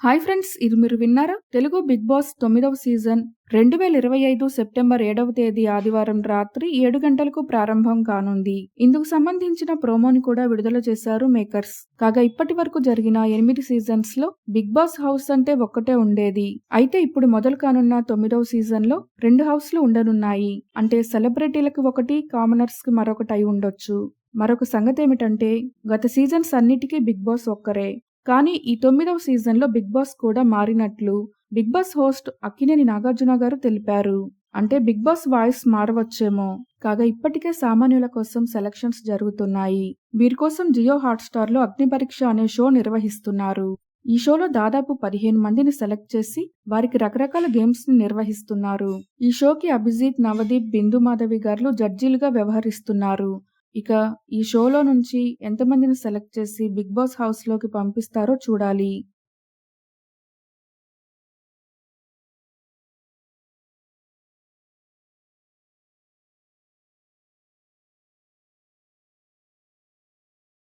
Hi friends, ఇది మీరు విన్నారా? తెలుగు బిగ్ బాస్ 9వ సీజన్ 2025 సెప్టెంబర్ 7వ తేదీ ఆదివారం రాత్రి 7 గంటలకు ప్రారంభం కానుంది. ఇందుకు సంబంధించిన ప్రోమోని కూడా విడుదల చేశారు మేకర్స్. కాగా ఇప్పటి వరకు జరిగిన 8 సీజన్స్ లో బిగ్ బాస్ హౌస్ అంటే ఒక్కటే ఉండేది. అయితే ఇప్పుడు మొదలు కానున్న 9వ సీజన్ లో 2 హౌస్లు ఉండనున్నాయి. అంటే సెలబ్రిటీలకు ఒకటి, కామనర్స్ కి మరొకటి అయి ఉండొచ్చు. మరొక సంగతి ఏమిటంటే గత సీజన్స్ అన్నిటికీ బిగ్ బాస్ ఒక్కరే. కానీ ఈ 9వ సీజన్లో బిగ్ బాస్ కూడా మారినట్లు Bigg Boss host Akkineni Nagarjuna గారు తెలిపారు. అంటే బిగ్ బాస్ వాయిస్ మారవచ్చేమో. కాగా ఇప్పటికే సామాన్యుల కోసం సెలక్షన్స్ జరుగుతున్నాయి. వీరి కోసం జియో హాట్స్టార్ లో అగ్ని పరీక్ష అనే షో నిర్వహిస్తున్నారు. ఈ షోలో దాదాపు 15 మందిని సెలెక్ట్ చేసి వారికి రకరకాల గేమ్స్ ని నిర్వహిస్తున్నారు. ఈ షోకి అభిజిత్, నవదీప్, బిందు మాధవి గారు జడ్జీలుగా వ్యవహరిస్తున్నారు. ఇక ఈ షోలో నుంచి ఎంతమందిని సెలెక్ట్ చేసి బిగ్ బాస్ హౌస్ లోకి పంపిస్తారో చూడాలి.